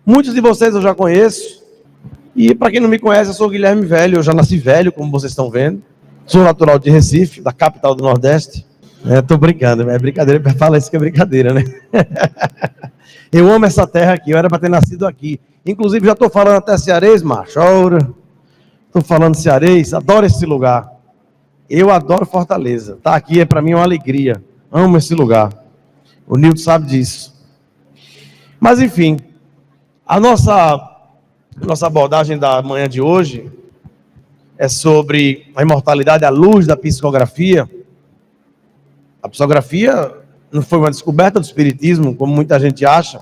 Muitos de vocês eu já conheço. E para quem não me conhece, eu sou o Guilherme Velho. Eu já nasci velho, como vocês estão vendo. Sou natural de Recife, da capital do Nordeste. Tô brincando, é brincadeira. Fala isso que é brincadeira, né? Eu amo essa terra aqui. Eu era para ter nascido aqui. Inclusive, já estou falando até cearês, macho. Estou falando cearês. Adoro esse lugar. Eu adoro Fortaleza. Tá aqui para mim é uma alegria. Amo esse lugar. O Nilton sabe disso. Mas, enfim, a nossa abordagem da manhã de hoje é sobre a imortalidade à luz da psicografia. A psicografia não foi uma descoberta do espiritismo, como muita gente acha.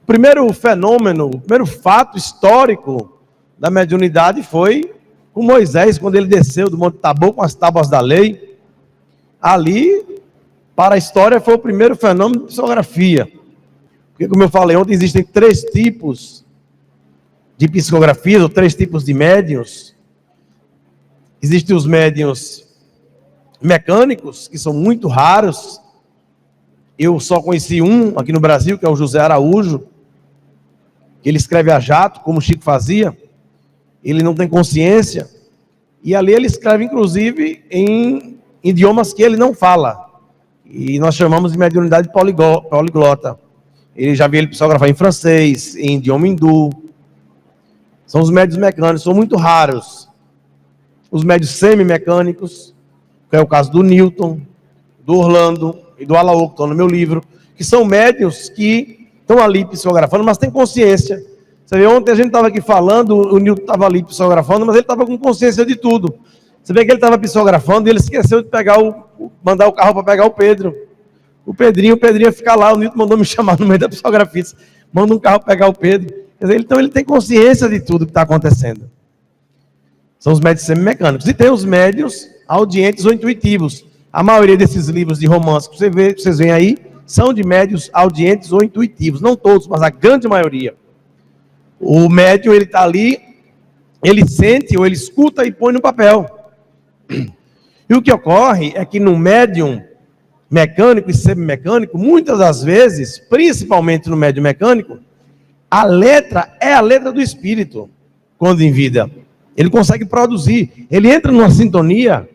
O primeiro fenômeno, o primeiro fato histórico da mediunidade foi com Moisés, quando ele desceu do Monte Tabor com as tábuas da lei. Ali, para a história, foi o primeiro fenômeno de psicografia. Porque, como eu falei ontem, existem 3 tipos de psicografias, ou 3 tipos de médiuns. Existem os médiuns mecânicos, que são muito raros. Eu só conheci um aqui no Brasil, que é o José Araújo, que ele escreve a jato, como o Chico fazia. Ele não tem consciência. E ali ele escreve, inclusive, em idiomas que ele não fala. E nós chamamos de mediunidade poliglota. Ele já viu ele psicografar em francês, em idioma hindu. São os médios mecânicos, são muito raros. Os médios semi-mecânicos, que é o caso do Newton, do Orlando e do Alaô, que estão no meu livro, que são médios que estão ali psicografando, mas têm consciência. Você vê, ontem a gente estava aqui falando, o Newton estava ali psicografando, mas ele estava com consciência de tudo. Você vê que ele estava psicografando e ele esqueceu de mandar o carro para pegar o Pedro. O Pedrinho ia ficar lá, o Newton mandou me chamar no meio da psicografia, manda um carro pegar o Pedro. Quer dizer, então ele tem consciência de tudo que está acontecendo. São os médios semimecânicos. E tem os médios audientes ou intuitivos. A maioria desses livros de romance que vocês veem aí são de médios audientes ou intuitivos. Não todos, mas a grande maioria. O médium, ele está ali, ele sente ou ele escuta e põe no papel. E o que ocorre é que no médium mecânico e semimecânico, muitas das vezes, principalmente no médium mecânico, a letra é a letra do espírito, quando em vida. Ele consegue produzir, ele entra numa sintonia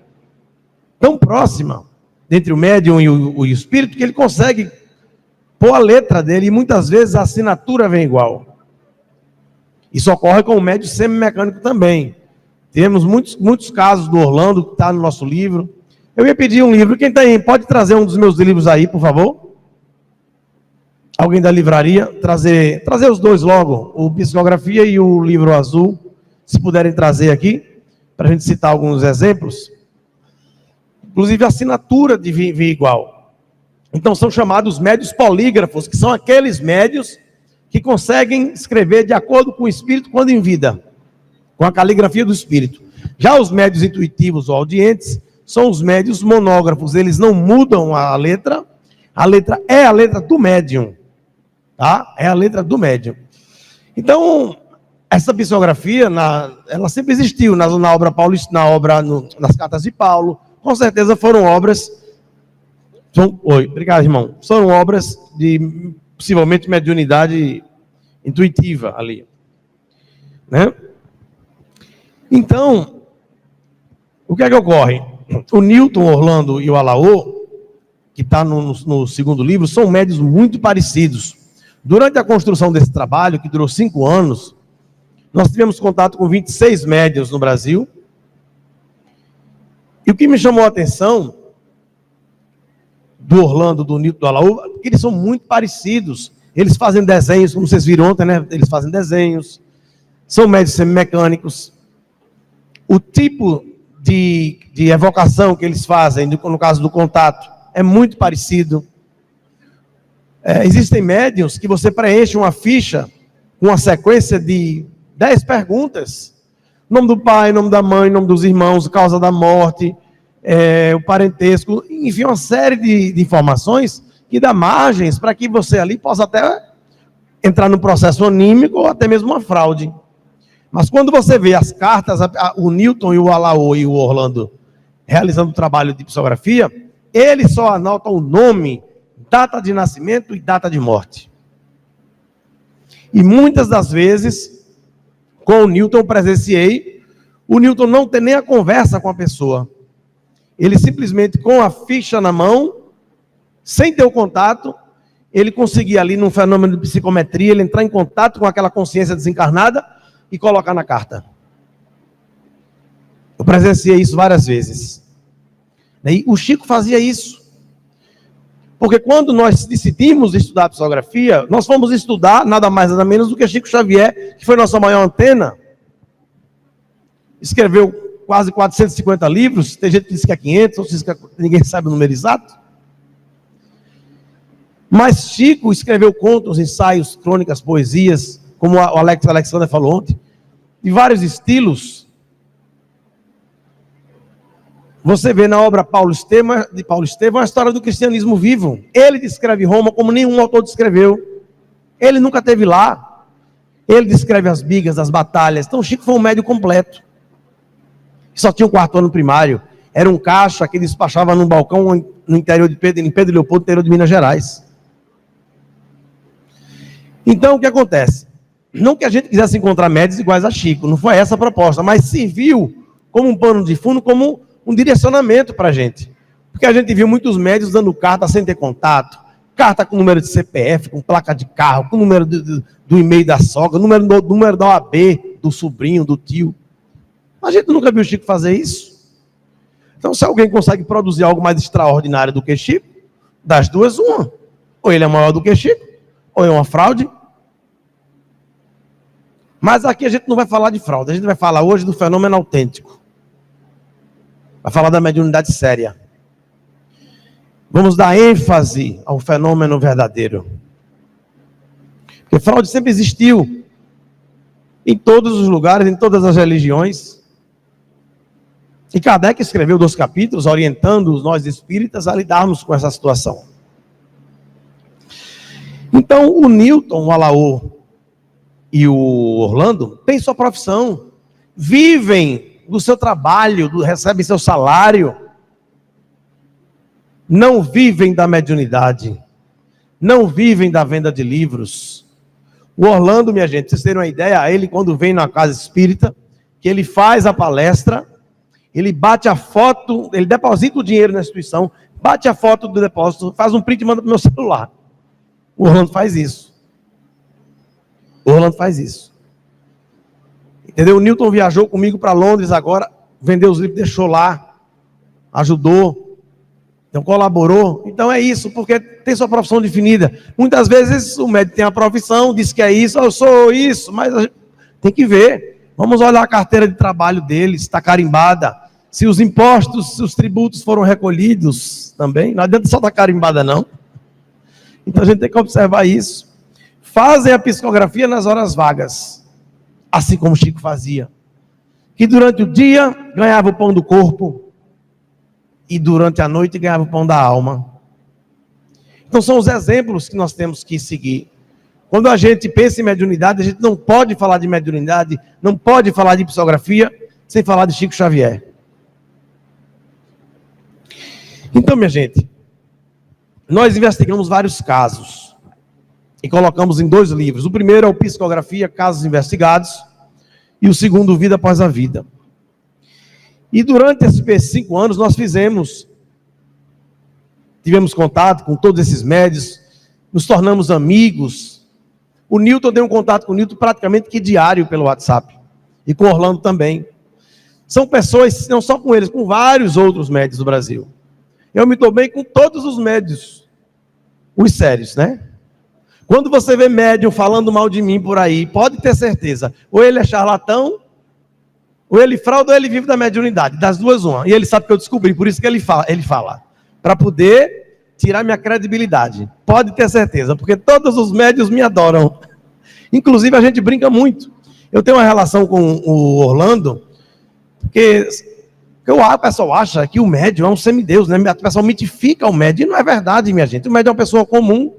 tão próxima entre o médium e o espírito, que ele consegue pôr a letra dele, e muitas vezes a assinatura vem igual. Isso ocorre com o médium semimecânico também. Temos muitos casos do Orlando, que está no nosso livro. Eu ia pedir um livro, quem tem, pode trazer um dos meus livros aí, por favor? Alguém da livraria, trazer os dois logo, o Psicografia e o livro azul, se puderem trazer aqui, para a gente citar alguns exemplos. Inclusive a assinatura de vir igual. Então são chamados médios polígrafos, que são aqueles médios que conseguem escrever de acordo com o espírito quando em vida, com a caligrafia do espírito. Já os médios intuitivos ou audientes são os médios monógrafos, eles não mudam a letra é a letra do médium, tá? É a letra do médium. Então, essa psicografia, ela sempre existiu nas cartas de Paulo, com certeza foram obras, obrigado, irmão, foram obras de possivelmente mediunidade intuitiva ali, né? Então, o que é que ocorre? O Newton, Orlando e o Alaô, que está no segundo livro, são médios muito parecidos. Durante a construção desse trabalho, que durou 5 anos, nós tivemos contato com 26 médios no Brasil. E o que me chamou a atenção do Orlando, do Newton, do Alaô, é que eles são muito parecidos. Eles fazem desenhos, como vocês viram ontem, né? Eles fazem desenhos. São médios semimecânicos. O tipo de evocação que eles fazem, no caso do contato, é muito parecido. Existem médiuns que você preenche uma ficha com uma sequência de 10 perguntas. Nome do pai, nome da mãe, nome dos irmãos, causa da morte, o parentesco, enfim, uma série de informações que dá margens para que você ali possa até entrar no processo anímico ou até mesmo uma fraude. Mas quando você vê as cartas, o Newton e o Alaô e o Orlando realizando o trabalho de psicografia, eles só anotam o nome, data de nascimento e data de morte. E muitas das vezes, com o Newton eu presenciei, o Newton não tem nem a conversa com a pessoa. Ele simplesmente, com a ficha na mão, sem ter o contato, ele conseguia ali, num fenômeno de psicometria, ele entrar em contato com aquela consciência desencarnada e colocar na carta. Eu presenciei isso várias vezes. E o Chico fazia isso. Porque quando nós decidimos estudar psicografia, nós fomos estudar nada mais nada menos do que Chico Xavier, que foi nossa maior antena. Escreveu quase 450 livros, tem gente que diz que é 500, outros diz que ninguém sabe o número exato. Mas Chico escreveu contos, ensaios, crônicas, poesias, como o Alexander falou ontem, de vários estilos. Você vê na obra de Paulo Estevam a história do cristianismo vivo. Ele descreve Roma como nenhum autor descreveu. Ele nunca esteve lá. Ele descreve as bigas, as batalhas. Então Chico foi um médio completo. Só tinha o 4º ano primário. Era um caixa que despachava num balcão no interior de Pedro Leopoldo, interior de Minas Gerais. Então o que acontece? Não que a gente quisesse encontrar médios iguais a Chico, não foi essa a proposta, mas serviu como um pano de fundo, como um direcionamento para a gente. Porque a gente viu muitos médios dando carta sem ter contato, carta com número de CPF, com placa de carro, com número do e-mail da sogra, número da OAB, do sobrinho, do tio. A gente nunca viu o Chico fazer isso. Então, se alguém consegue produzir algo mais extraordinário do que Chico, das duas, uma. Ou ele é maior do que Chico, ou é uma fraude. Mas aqui a gente não vai falar de fraude, a gente vai falar hoje do fenômeno autêntico. Vai falar da mediunidade séria. Vamos dar ênfase ao fenômeno verdadeiro. Porque fraude sempre existiu. Em todos os lugares, em todas as religiões. E Kardec escreveu 2 capítulos, orientando nós espíritas a lidarmos com essa situação. Então, o Newton, o Alaô e o Orlando têm sua profissão. Vivem do seu trabalho, recebem seu salário, não vivem da mediunidade, não vivem da venda de livros. O Orlando, minha gente, vocês terem uma ideia, ele quando vem na casa espírita, que ele faz a palestra, ele bate a foto, ele deposita o dinheiro na instituição, bate a foto do depósito, faz um print e manda para o meu celular. O Orlando faz isso. O Orlando faz isso. Entendeu? O Newton viajou comigo para Londres agora, vendeu os livros, deixou lá, ajudou, então colaborou. Então é isso, porque tem sua profissão definida. Muitas vezes o médico tem a profissão, diz que é isso, eu sou isso, mas a gente tem que ver. Vamos olhar a carteira de trabalho dele, se está carimbada, se os impostos, se os tributos foram recolhidos também. Não adianta só estar carimbada, não. Então a gente tem que observar isso. Fazem a psicografia nas horas vagas. Assim como Chico fazia. Que durante o dia ganhava o pão do corpo e durante a noite ganhava o pão da alma. Então são os exemplos que nós temos que seguir. Quando a gente pensa em mediunidade, a gente não pode falar de mediunidade, não pode falar de psicografia sem falar de Chico Xavier. Então, minha gente, nós investigamos vários casos. E colocamos em 2 livros. O primeiro é o Psicografia, Casos Investigados. E o segundo, Vida Após a Vida. E durante esses 5 anos, nós tivemos contato com todos esses médios, nos tornamos amigos. O Newton deu um contato com o Newton praticamente que diário pelo WhatsApp. E com o Orlando também. São pessoas, não só com eles, com vários outros médios do Brasil. Eu me dou bem com todos os médios. Os sérios, né? Quando você vê médium falando mal de mim por aí, pode ter certeza, ou ele é charlatão, ou ele frauda, ou ele vive da mediunidade, das duas uma. E ele sabe que eu descobri, por isso que ele fala, para poder tirar minha credibilidade. Pode ter certeza, porque todos os médios me adoram. Inclusive a gente brinca muito. Eu tenho uma relação com o Orlando, porque o pessoal acha que o médium é um semideus, né? O pessoal mitifica o médium, e não é verdade, minha gente. O médium é uma pessoa comum.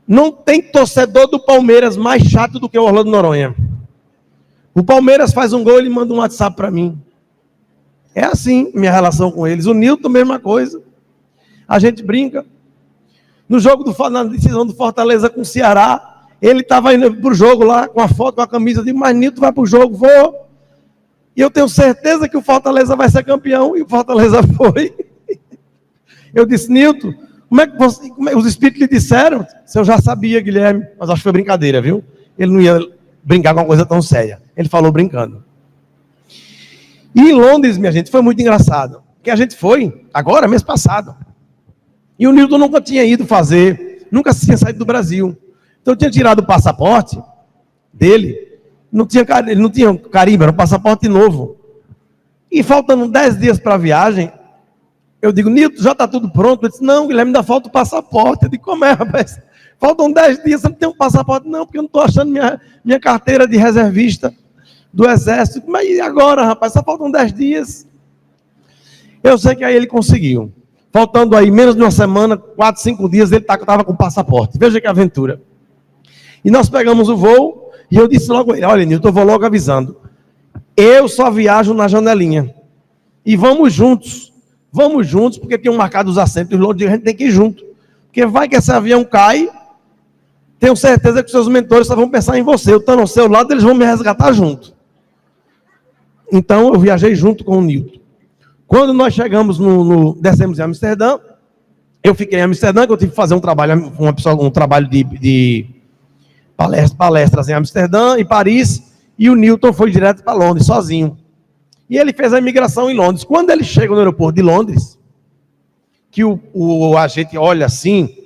Não tem torcedor do Palmeiras mais chato do que o Orlando Noronha. O Palmeiras faz um gol e ele manda um WhatsApp para mim. É assim minha relação com eles. O Newton, mesma coisa. A gente brinca. No jogo na decisão do Fortaleza com o Ceará, Ele estava indo para o jogo lá, com a foto, com a camisa. Eu digo, mas Nilton vai para o jogo, vou. E eu tenho certeza que o Fortaleza vai ser campeão. E o Fortaleza foi. Eu disse, Nilton, como é que os espíritos lhe disseram? Eu já sabia, Guilherme, mas acho que foi brincadeira, viu? Ele não ia brincar com uma coisa tão séria. Ele falou brincando. E em Londres, minha gente, foi muito engraçado. Porque a gente foi, agora, mês passado. E o Nilton nunca tinha ido fazer, nunca tinha saído do Brasil. Então eu tinha tirado o passaporte dele, ele não tinha carimbo, era um passaporte novo. E faltando 10 dias para a viagem, eu digo, Nilton, já está tudo pronto? Ele disse, não, Guilherme, ainda falta o passaporte. Eu digo, como é, rapaz? Faltam 10 dias, você não tem um passaporte? Não, porque eu não estou achando minha carteira de reservista do Exército. Mas e agora, rapaz? Só faltam 10 dias. Eu sei que aí ele conseguiu. Faltando aí menos de uma semana, 4, 5 dias, ele estava com o passaporte. Veja que aventura. E nós pegamos o voo, e eu disse logo a ele, olha, Nilton, eu vou logo avisando. Eu só viajo na janelinha. E vamos juntos, porque tinham marcado os assentos, e a gente tem que ir junto. Porque vai que esse avião cai, tenho certeza que os seus mentores só vão pensar em você. Eu estou ao seu lado, eles vão me resgatar junto. Então, eu viajei junto com o Nilton. Quando nós chegamos, descemos em Amsterdã, eu fiquei em Amsterdã, que eu tive que fazer um trabalho de palestras em Amsterdã e Paris, e o Nilton foi direto para Londres, sozinho. E ele fez a imigração em Londres. Quando ele chega no aeroporto de Londres, que o agente olha assim,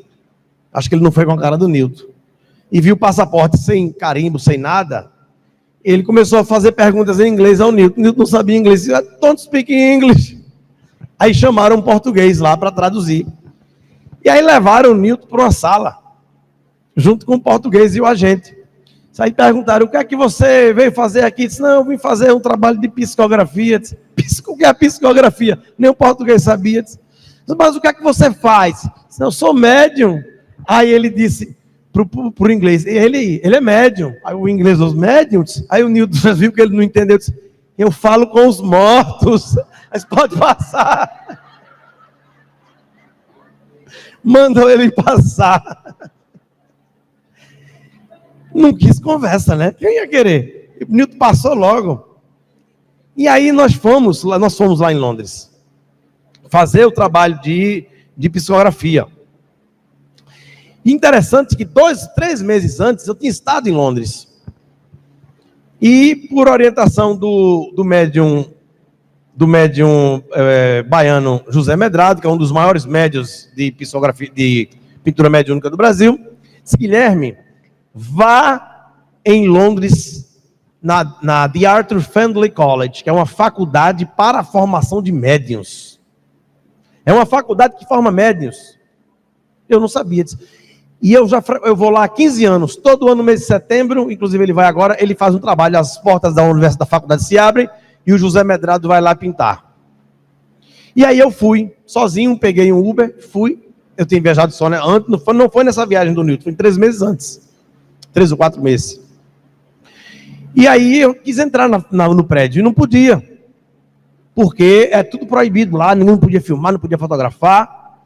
acho que ele não foi com a cara do Nilton, e viu o passaporte sem carimbo, sem nada, ele começou a fazer perguntas em inglês ao Nilton. O Nilton não sabia inglês. Ele disse, don't speak English. Aí chamaram um português lá para traduzir. E aí levaram o Nilton para uma sala, junto com o português e o agente. Aí perguntaram, o que é que você veio fazer aqui? Ele disse, não, eu vim fazer um trabalho de psicografia. Disse, o que é psicografia? Nem o português sabia. Disse, mas o que é que você faz? Disse, eu sou médium. Aí ele disse para o inglês, ele é médium. Aí o inglês, os médiums. Aí o Nilton viu que ele não entendeu. Disse, eu falo com os mortos. Mas pode passar. Mandou ele passar. Não quis conversa, né? Quem ia querer? O Nilton passou logo. E aí nós fomos lá em Londres fazer o trabalho de psicografia. Interessante que 3 meses antes eu tinha estado em Londres. E por orientação do médium baiano José Medrado, que é um dos maiores médiuns de psicografia, de pintura mediúnica do Brasil, disse, Guilherme, vá em Londres na The Arthur Findlay College, que é uma faculdade para a formação de médiuns. É uma faculdade que forma médiuns. Eu não sabia disso. E eu vou lá há 15 anos, todo ano, no mês de setembro, inclusive ele vai agora, ele faz um trabalho, as portas da faculdade se abrem, e o José Medrado vai lá pintar. E aí eu fui, sozinho, peguei um Uber, fui, eu tinha viajado só, né? Antes, não foi nessa viagem do Nilton, foi 3 meses antes. 3 ou 4 meses. E aí eu quis entrar no prédio, e não podia. Porque é tudo proibido lá, ninguém podia filmar, não podia fotografar.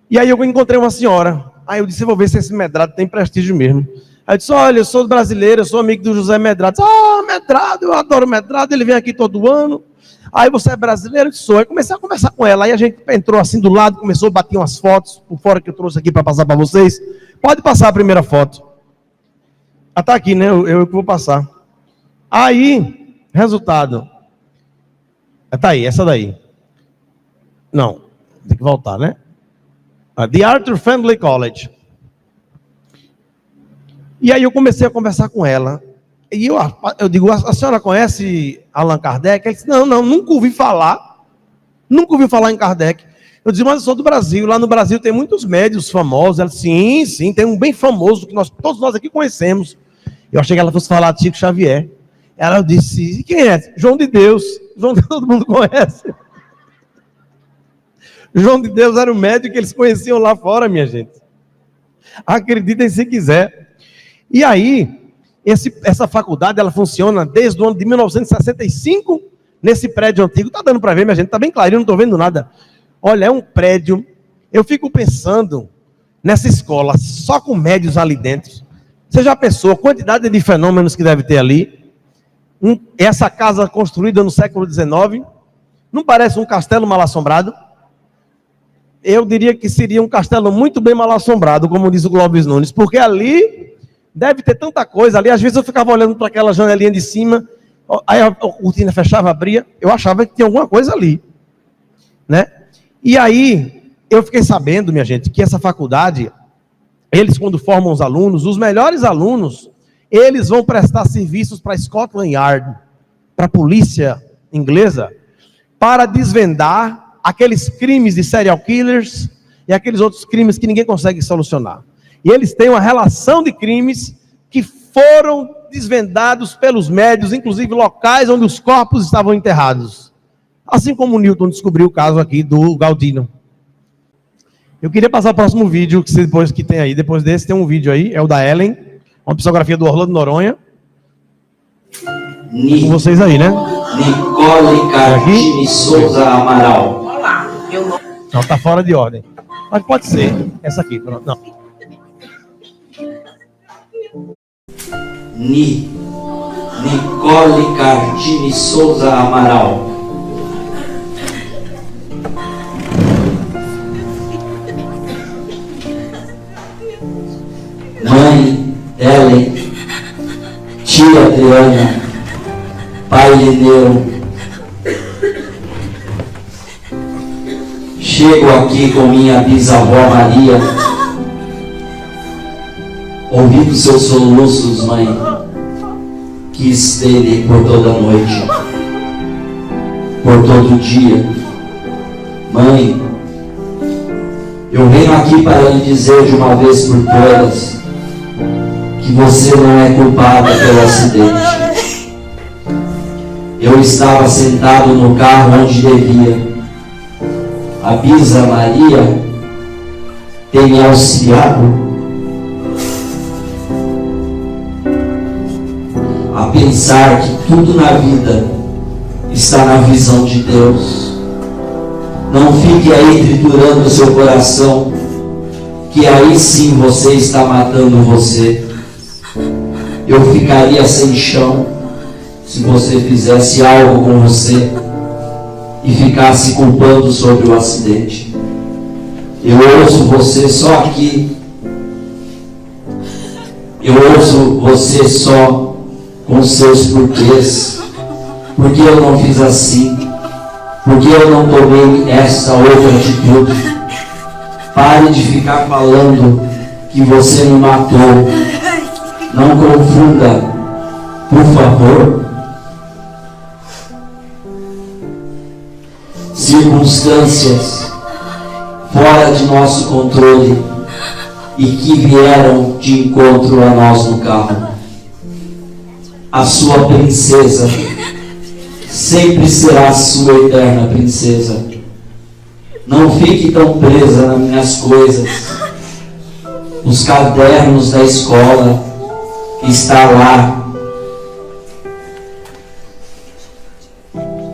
E aí eu encontrei uma senhora. Aí eu disse, eu vou ver se esse Medrado tem prestígio mesmo. Aí eu disse, olha, eu sou brasileiro, eu sou amigo do José Medrado. Medrado, eu adoro Medrado, ele vem aqui todo ano. Aí você é brasileiro? Eu disse, sou. Aí comecei a conversar com ela. Aí a gente entrou assim do lado, começou a bater umas fotos por fora que eu trouxe aqui para passar para vocês. Pode passar a primeira foto. Ah, tá aqui, né? Eu que vou passar. Aí, resultado. Tá aí, essa daí. Não, tem que voltar, né? The Arthur Findlay College. E aí eu comecei a conversar com ela. E eu digo, a senhora conhece Allan Kardec? Ela disse, não, nunca ouvi falar. Nunca ouvi falar em Kardec. Eu disse, mas eu sou do Brasil. Lá no Brasil tem muitos médios famosos. Ela disse, sim, tem um bem famoso que todos nós aqui conhecemos. Eu achei que ela fosse falar de Chico Xavier. Ela disse, e quem é? João de Deus. João de Deus todo mundo conhece. João de Deus era o médico que eles conheciam lá fora, minha gente. Acreditem se quiser. E aí, essa faculdade, ela funciona desde o ano de 1965, nesse prédio antigo. Tá dando para ver, minha gente? Tá bem clarinho, não estou vendo nada. Olha, é um prédio. Eu fico pensando nessa escola, só com médios ali dentro. Você já pensou a quantidade de fenômenos que deve ter ali? Essa casa construída no século XIX, não parece um castelo mal assombrado? Eu diria que seria um castelo muito bem mal assombrado, como diz o Clóvis Nunes, porque ali deve ter tanta coisa ali. Às vezes eu ficava olhando para aquela janelinha de cima, aí a cortina fechava, abria, eu achava que tinha alguma coisa ali, né? E aí eu fiquei sabendo, minha gente, que essa faculdade, eles quando formam os alunos, os melhores alunos, eles vão prestar serviços para Scotland Yard, para a polícia inglesa, para desvendar aqueles crimes de serial killers e aqueles outros crimes que ninguém consegue solucionar. E eles têm uma relação de crimes que foram desvendados pelos médios, inclusive locais onde os corpos estavam enterrados. Assim como o Newton descobriu o caso aqui do Galdino. Eu queria passar o próximo vídeo, que tem aí. Depois desse tem um vídeo aí, é o da Ellen, uma psicografia do Orlando Noronha. Com vocês aí, né? Nicole Cardini Souza Amaral. Olá, eu não. Não, tá fora de ordem. Mas pode ser. Essa aqui, pronto. Não. Nicole Cardini Souza Amaral. Mãe Ellen, tia Adriana, pai Lineu. Chego aqui com minha bisavó Maria. Ouvindo seus soluços, mãe, quis ter por toda a noite, por todo o dia. Mãe, eu venho aqui para lhe dizer de uma vez por todas que você não é culpada pelo acidente. Eu estava sentado no carro onde devia. A Bisa Maria tem me auxiliado a pensar que tudo na vida está na visão de Deus. Não fique aí triturando o seu coração, que aí sim você está matando você. Eu ficaria sem chão se você fizesse algo com você e ficasse culpando sobre o acidente. Eu ouço você só aqui. Eu ouço você só com seus porquês. Por que eu não fiz assim? Por que eu não tomei essa outra atitude? Pare de ficar falando que você me matou. Não confunda, por favor. Circunstâncias fora de nosso controle e que vieram de encontro a nós no carro. A sua princesa sempre será sua eterna princesa. Não fique tão presa nas minhas coisas. Os cadernos da escola está lá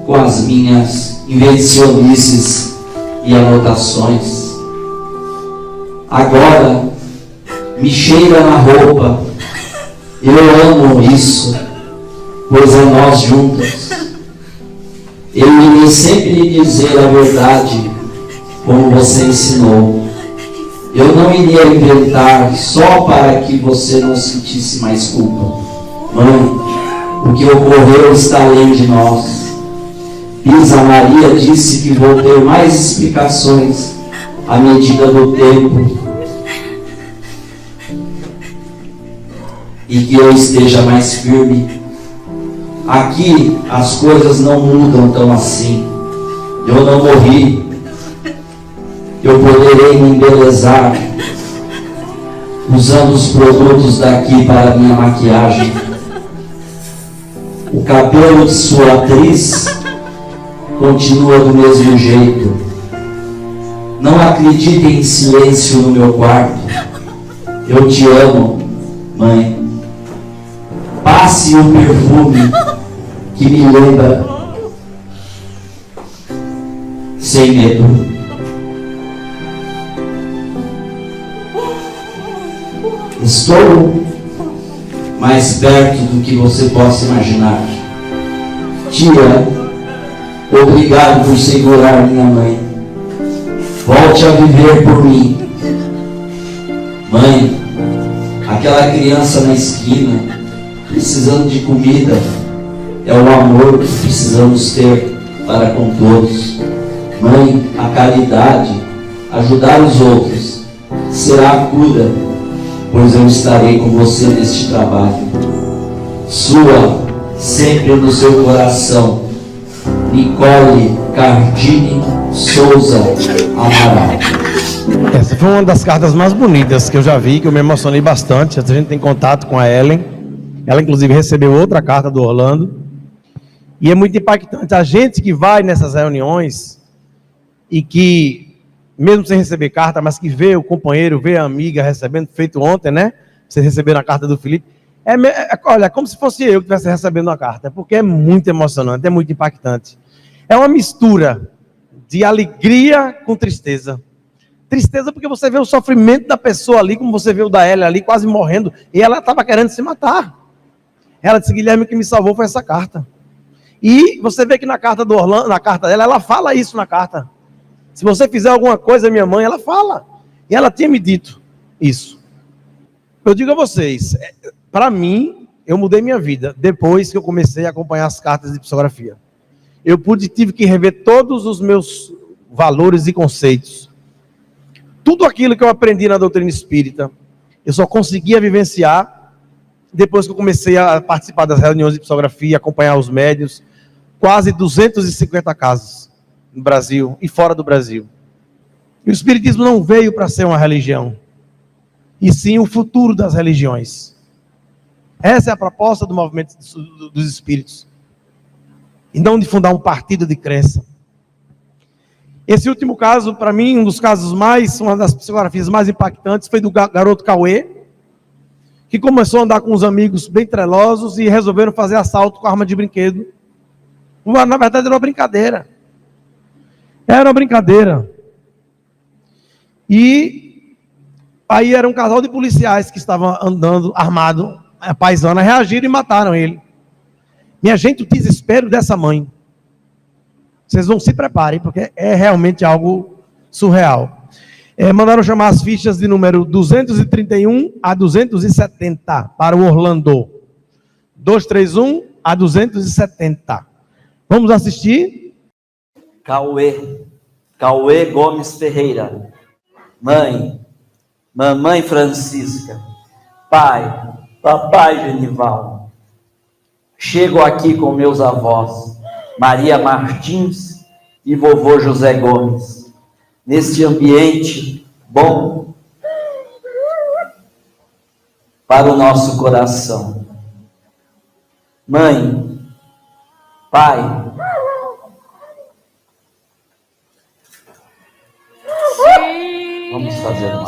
com as minhas invencionices e anotações. Agora me cheira na roupa. Eu amo isso, pois é nós juntas. Eu irei sempre lhe dizer a verdade, como você ensinou. Eu não iria inventar só para que você não sentisse mais culpa. Mãe, o que ocorreu está além de nós. Bisa Maria disse que vou ter mais explicações à medida do tempo e que eu esteja mais firme. Aqui as coisas não mudam tão assim. Eu não morri. Eu poderei me embelezar usando os produtos daqui para minha maquiagem. O cabelo de sua atriz continua do mesmo jeito. Não acredite em silêncio no meu quarto. Eu te amo, mãe. Passe o perfume que me lembra, sem medo. Estou mais perto do que você possa imaginar. Tia, obrigado por segurar minha mãe. Volte a viver por mim. Mãe, aquela criança na esquina, precisando de comida, é o amor que precisamos ter para com todos. Mãe, a caridade, ajudar os outros, será a cura, pois eu estarei com você neste trabalho. Sua, sempre no seu coração, Nicole Cardini Souza Amaral. Essa foi uma das cartas mais bonitas que eu já vi, que eu me emocionei bastante. A gente tem contato com a Ellen. Ela, inclusive, recebeu outra carta do Orlando. E é muito impactante. A gente que vai nessas reuniões e que, mesmo sem receber carta, mas que vê o companheiro, vê a amiga recebendo, feito ontem, né? Vocês receberam a carta do Felipe. Olha, é como se fosse eu que estivesse recebendo uma carta, porque é muito emocionante, é muito impactante. É uma mistura de alegria com tristeza. Tristeza porque você vê o sofrimento da pessoa ali, como você vê o da Ellen ali, quase morrendo, e ela estava querendo se matar. Ela disse: Guilherme, o que me salvou foi essa carta. E você vê que na carta do Orlando, na carta dela, ela fala isso na carta. Se você fizer alguma coisa, minha mãe, ela fala. E ela tinha me dito isso. Eu digo a vocês, para mim, eu mudei minha vida depois que eu comecei a acompanhar as cartas de psicografia. Eu tive que rever todos os meus valores e conceitos. Tudo aquilo que eu aprendi na doutrina espírita, eu só conseguia vivenciar depois que eu comecei a participar das reuniões de psicografia, acompanhar os médiuns. Quase 250 casos no Brasil e fora do Brasil. E o Espiritismo não veio para ser uma religião, e sim o futuro das religiões. Essa é a proposta do movimento dos Espíritos. E não de fundar um partido de crença. Esse último caso, para mim, uma das psicografias mais impactantes, foi do garoto Cauê, que começou a andar com uns amigos bem trelosos e resolveram fazer assalto com arma de brinquedo. Na verdade, era uma brincadeira. Era uma brincadeira. E aí era um casal de policiais que estavam andando armado, a paisana, reagiram e mataram ele. Minha gente, o desespero dessa mãe. Vocês não se preparem, porque é realmente algo surreal. Mandaram chamar as fichas de número 231 a 270 para o Orlando. 231 a 270. Vamos assistir? Cauê Gomes Ferreira. Mãe, mamãe Francisca. Papai Genival. Chego aqui com meus avós, Maria Martins e vovô José Gomes, neste ambiente bom para o nosso coração. Mãe, pai, vamos fazer uma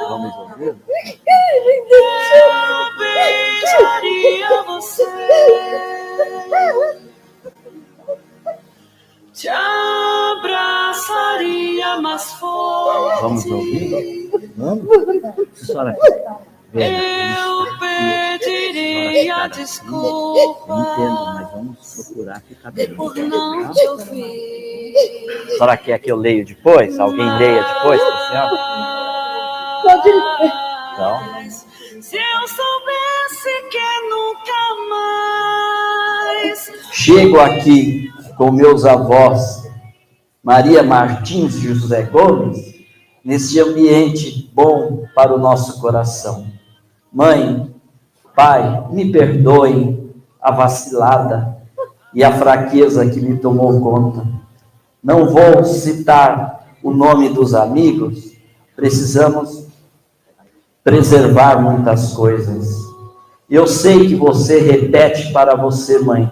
Vamos ouvir? Eu beijaria você, te abraçaria mais forte. Vamos ouvir? Vamos? Senhora, eu pediria desculpa. Eu entendo, mas vamos procurar ficar bem. Por não te ouvir. A senhora quer que eu leio depois? Alguém leia depois para a senhora? Pode ler. Então. Se eu soubesse que nunca mais. Chego aqui com meus avós, Maria Martins e José Gomes, nesse ambiente bom para o nosso coração. Mãe, pai, me perdoem a vacilada e a fraqueza que me tomou conta. Não vou citar o nome dos amigos, precisamos preservar muitas coisas. Eu sei que você repete para você, mãe,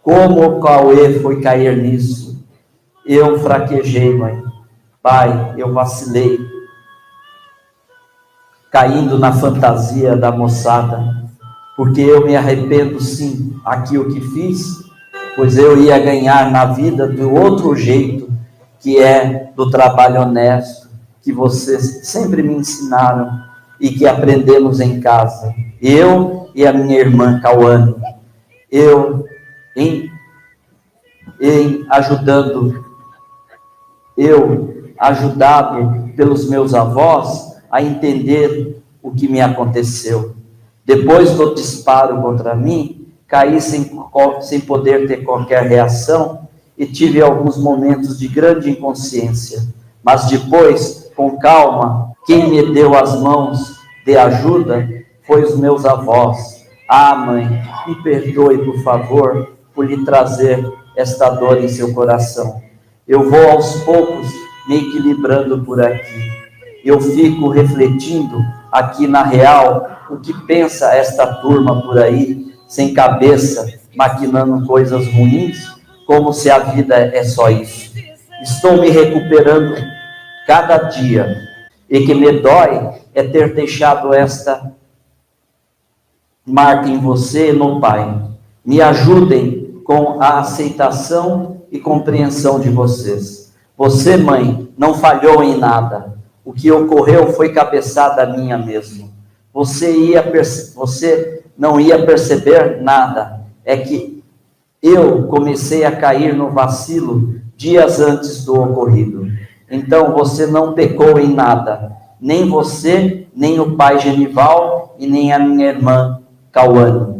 como o Cauê foi cair nisso. Eu fraquejei, mãe. Pai, eu vacilei, caindo na fantasia da moçada, porque eu me arrependo sim, aquilo que fiz pois eu ia ganhar na vida do outro jeito, que é do trabalho honesto, que vocês sempre me ensinaram e que aprendemos em casa. Eu e a minha irmã Cauane, ajudado pelos meus avós a entender o que me aconteceu. Depois do disparo contra mim, caí sem poder ter qualquer reação e tive alguns momentos de grande inconsciência. Mas depois, com calma, quem me deu as mãos de ajuda foi os meus avós. Ah, mãe, me perdoe, por favor, por lhe trazer esta dor em seu coração. Eu vou aos poucos me equilibrando por aqui. Eu fico refletindo aqui na real o que pensa esta turma por aí, sem cabeça, maquinando coisas ruins, como se a vida é só isso. Estou me recuperando cada dia, e que me dói é ter deixado esta marca em você e no Pai. Me ajudem com a aceitação e compreensão de vocês. Você, mãe, não falhou em nada. O que ocorreu foi cabeçada minha mesmo. Você não ia perceber nada. É que eu comecei a cair no vacilo dias antes do ocorrido. Então você não pecou em nada. Nem você, nem o pai Genival e nem a minha irmã Cauane.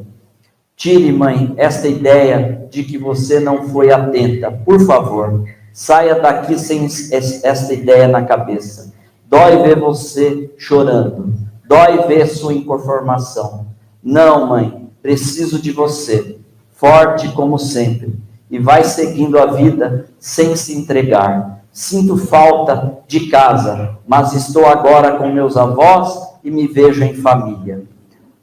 Tire, mãe, esta ideia de que você não foi atenta. Por favor, saia daqui sem esta ideia na cabeça. Dói ver você chorando. Dói ver sua inconformação. Não, mãe, preciso de você. Forte como sempre. E vai seguindo a vida sem se entregar. Sinto falta de casa, mas estou agora com meus avós e me vejo em família.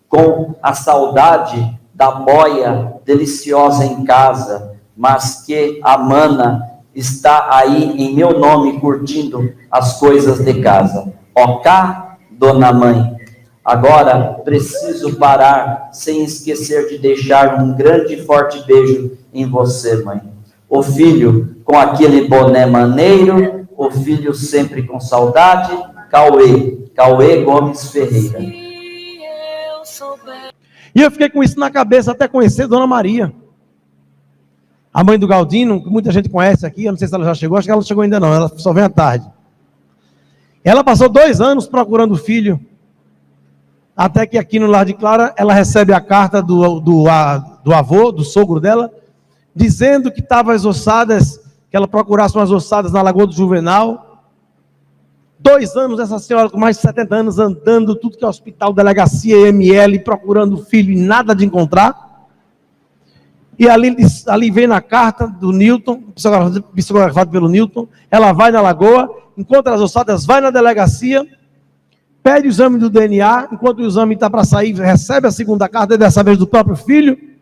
Com a saudade da boia deliciosa em casa, mas que a mana está aí em meu nome curtindo as coisas de casa. Ok, dona mãe? Agora preciso parar sem esquecer de deixar um grande e forte beijo em você, mãe. O filho com aquele boné maneiro, o filho sempre com saudade, Cauê Gomes Ferreira. E eu fiquei com isso na cabeça até conhecer Dona Maria, a mãe do Galdino, que muita gente conhece aqui. Eu não sei se ela já chegou, acho que ela não chegou ainda não, ela só vem à tarde. Ela passou 2 anos procurando o filho, até que aqui no Lar de Clara, ela recebe a carta do avô, do sogro dela, dizendo que estavam as ossadas, que ela procurasse umas ossadas na Lagoa do Juvenal. 2 anos, essa senhora com mais de 70 anos, andando, tudo que é hospital, delegacia, ML, procurando o filho e nada de encontrar. E ali vem na carta do Newton, psicografado pelo Newton, ela vai na Lagoa, encontra as ossadas, vai na delegacia, pede o exame do DNA, enquanto o exame está para sair, recebe a segunda carta, dessa vez do próprio filho,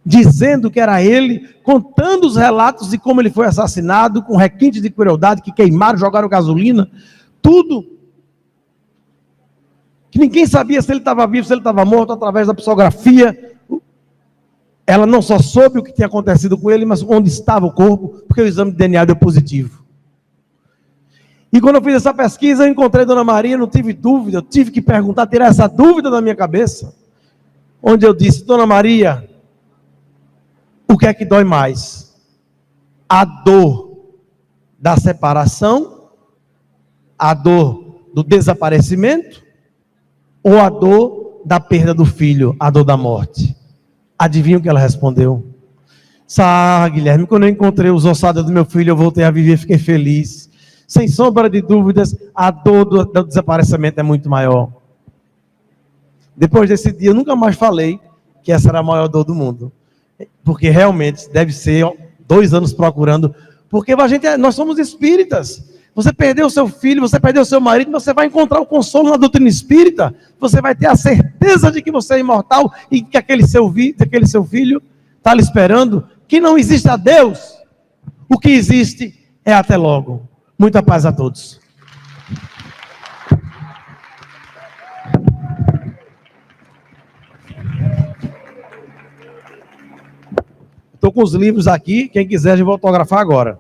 dizendo que era ele, contando os relatos de como ele foi assassinado, com requintes de crueldade, que queimaram, jogaram gasolina, tudo. Que ninguém sabia se ele estava vivo, se ele estava morto, através da psicografia. Ela não só soube o que tinha acontecido com ele, mas onde estava o corpo, porque o exame de DNA deu positivo. E quando eu fiz essa pesquisa, eu encontrei Dona Maria, não tive dúvida, eu tive que perguntar, tirar essa dúvida da minha cabeça, onde eu disse: Dona Maria, o que é que dói mais? A dor da separação, a dor do desaparecimento, ou a dor da perda do filho, a dor da morte? Adivinha o que ela respondeu? Guilherme, quando eu encontrei os ossados do meu filho, eu voltei a viver, fiquei feliz. Sem sombra de dúvidas, a dor do desaparecimento é muito maior. Depois desse dia, eu nunca mais falei que essa era a maior dor do mundo. Porque realmente deve ser 2 anos procurando. Porque nós somos espíritas. Você perdeu o seu filho, você perdeu o seu marido, você vai encontrar o consolo na doutrina espírita. Você vai ter a certeza de que você é imortal e que aquele seu filho está lhe esperando. Que não existe a Deus. O que existe é até logo. Muita paz a todos. Estou com os livros aqui, quem quiser, eu vou autografar agora.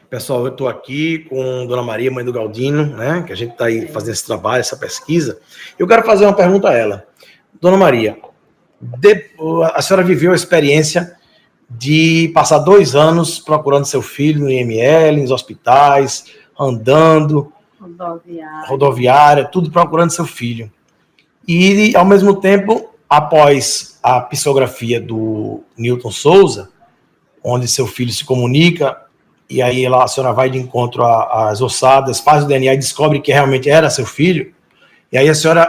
Pessoal, eu estou aqui com Dona Maria, mãe do Galdino, né? Que a gente está aí fazendo esse trabalho, essa pesquisa. Eu quero fazer uma pergunta a ela. Dona Maria, a senhora viveu a experiência de passar 2 anos procurando seu filho no IML, nos hospitais, andando, rodoviária, tudo procurando seu filho. E, ao mesmo tempo, após a psicografia do Newton Souza, onde seu filho se comunica, e aí a senhora vai de encontro às ossadas, faz o DNA e descobre que realmente era seu filho, e aí a senhora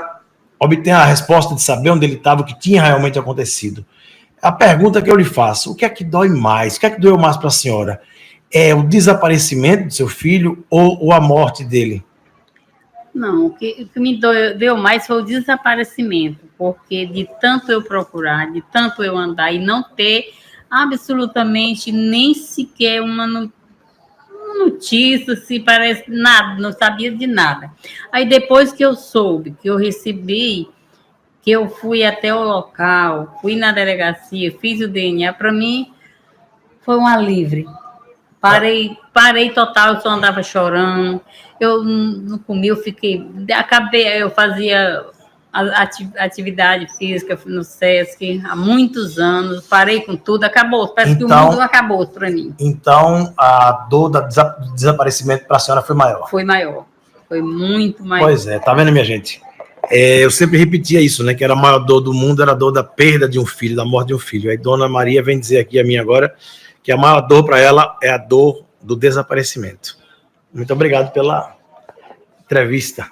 obtém a resposta de saber onde ele estava, o que tinha realmente acontecido. A pergunta que eu lhe faço, o que é que dói mais? O que é que doeu mais para a senhora? É o desaparecimento do seu filho ou a morte dele? Não, o que me deu mais foi o desaparecimento, porque de tanto eu procurar, de tanto eu andar e não ter absolutamente nem sequer uma notícia, se parece nada, não sabia de nada. Aí depois que eu soube, que eu recebi, que eu fui até o local, fui na delegacia, fiz o DNA, para mim foi um alívio. Parei total, eu só andava chorando, eu não comia, eu fazia atividade física no SESC há muitos anos, parei com tudo, acabou, parece que o mundo acabou para mim. Então, a dor do desaparecimento para a senhora foi maior? Foi maior, foi muito maior. Pois é, tá vendo, minha gente? Eu sempre repetia isso, né, que era a maior dor do mundo, era a dor da perda de um filho, da morte de um filho. Aí Dona Maria vem dizer aqui a mim agora que a maior dor para ela é a dor do desaparecimento. Muito obrigado pela entrevista.